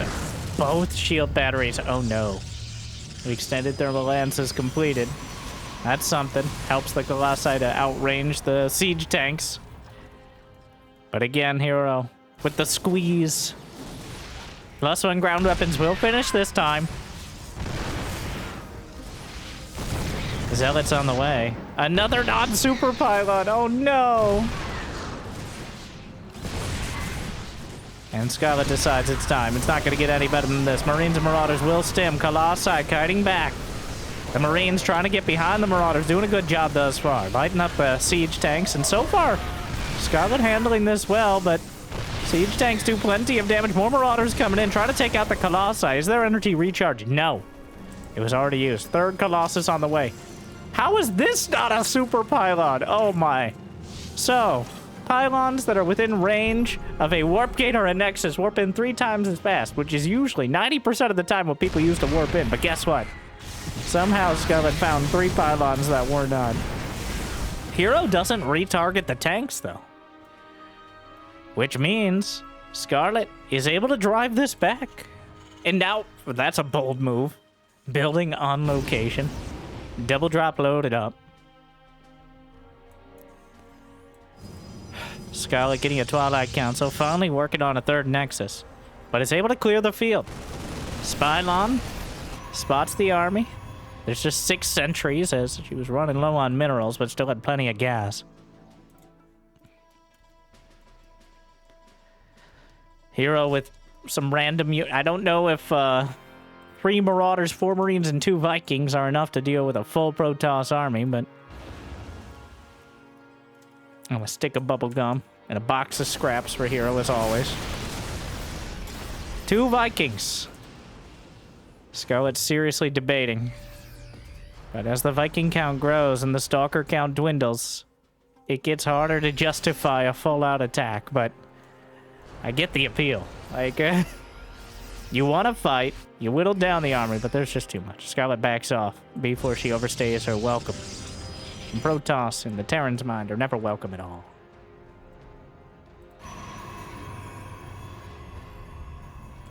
Both shield batteries. Oh no. The extended thermal lance is completed. That's something. Helps the Colossi to outrange the siege tanks. But again, Hero with the squeeze. +1 ground weapons will finish this time. Zealot's on the way. Another non-super pylon. Oh no! And Scarlett decides it's time. It's not going to get any better than this. Marines and Marauders will stem. Colossi kiting back. The Marines trying to get behind the Marauders. Doing a good job thus far. Lighting up siege tanks. And so far, Scarlett handling this well, but siege tanks do plenty of damage. More Marauders coming in. Trying to take out the Colossi. Is there energy recharge? No. It was already used. Third Colossus on the way. How is this not a super pylon? Oh my. So, pylons that are within range of a warp gate or a nexus warp in 3 times as fast, which is usually 90% of the time what people use to warp in. But guess what? Somehow Scarlett found 3 pylons that were not. Hero doesn't retarget the tanks, though. Which means Scarlett is able to drive this back. And now, that's a bold move. Building on location. Double drop loaded up. Scarlett getting a Twilight Council, finally working on a 3rd Nexus, but is able to clear the field. Spylon spots the army. There's just 6 sentries as she was running low on minerals, but still had plenty of gas. Hero with some random... I don't know if 3 Marauders, 4 Marines, and 2 Vikings are enough to deal with a full Protoss army, but... a stick of bubble gum and a box of scraps for Hero, as always. 2 Vikings. Scarlett's seriously debating. But as the Viking count grows and the Stalker count dwindles, it gets harder to justify a full-out attack, but I get the appeal. Like, you want to fight, you whittle down the army, but there's just too much. Scarlett backs off before she overstays her welcome. And Protoss, in the Terran's mind, are never welcome at all.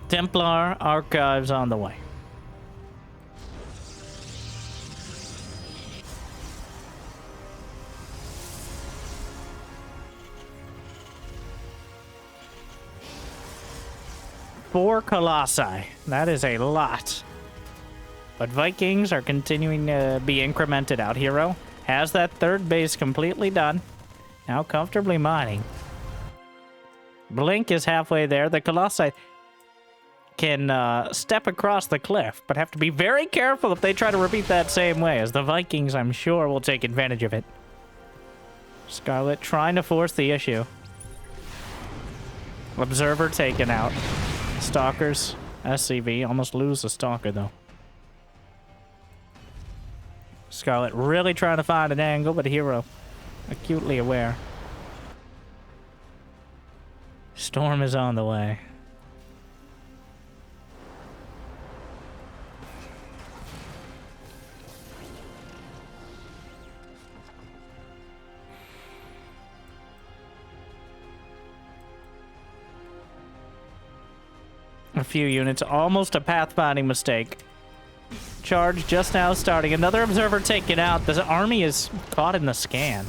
Templar Archives on the way. Four Colossi. That is a lot. But Vikings are continuing to be incremented out. Hero has that 3rd base completely done. Now comfortably mining. Blink is halfway there. The Colossi can step across the cliff, but have to be very careful if they try to repeat that same way, as the Vikings, I'm sure, will take advantage of it. Scarlett trying to force the issue. Observer taken out. Stalkers, SCV, almost lose the Stalker, though. Scarlett really trying to find an angle, but Hero acutely aware. Storm is on the way. A few units, almost a pathfinding mistake. Charge just now starting. Another observer taken out. The army is caught in the scan.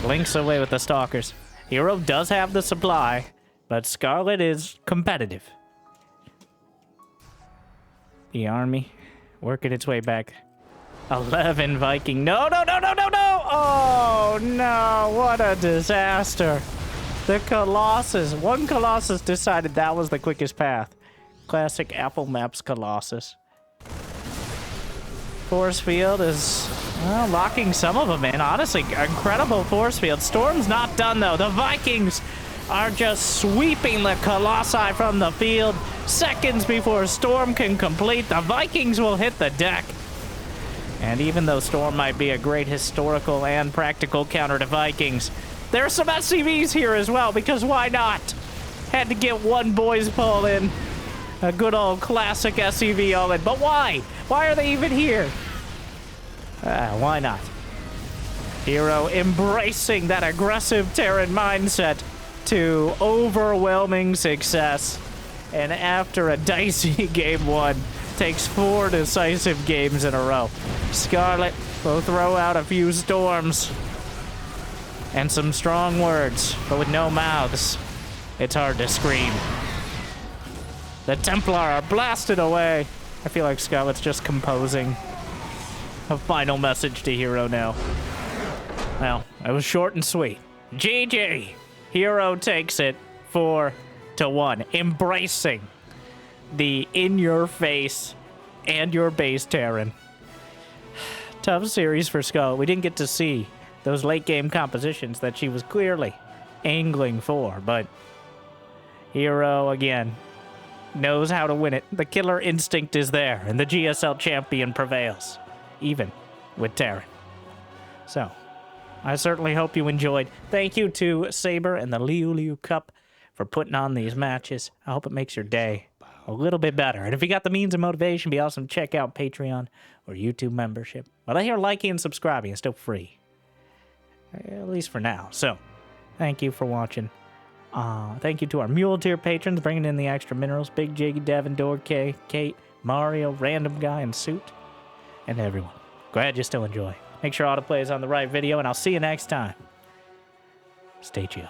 Blinks away with the Stalkers. Hero does have the supply, but Scarlett is competitive. The army working its way back. 11 Viking. No, no, no, no, no, no! Oh, no. What a disaster. The Colossus. One Colossus decided that was the quickest path. Classic Apple Maps Colossus. Force field is, well, locking some of them in. Honestly, incredible force field. Storm's not done, though. The Vikings are just sweeping the Colossi from the field. Seconds before Storm can complete, the Vikings will hit the deck. And even though Storm might be a great historical and practical counter to Vikings, there are some SCVs here as well, because why not? Had to get one boys pull in. A good old classic SCV all in. But why? Why are they even here? Why not? Hero embracing that aggressive Terran mindset to overwhelming success. And after a dicey game 1, takes 4 decisive games in a row. Scarlett will throw out a few storms and some strong words, but with no mouths. It's hard to scream. The Templar are blasted away. I feel like Scarlett's just composing a final message to Hero now. Well, it was short and sweet. GG! Hero takes it 4-1, embracing the in-your-face and your base Terran. Tough series for Scarlett. We didn't get to see those late-game compositions that she was clearly angling for, but Hero, again, knows how to win it. The killer instinct is there, and the GSL champion prevails, even with Terran. So, I certainly hope you enjoyed. Thank you to Saber and the LiuLiu Cup for putting on these matches. I hope it makes your day a little bit better. And if you got the means and motivation, be awesome to check out Patreon or YouTube membership. But I hear liking and subscribing is still free, at least for now. So, thank you for watching. Thank you to our Mule Tier patrons bringing in the extra minerals. Big Jiggy, Devin, Dork, Kate, Mario, Random Guy, and Suit, and everyone. Glad you still enjoy. Make sure autoplay is on the right video, and I'll see you next time. Stay chill.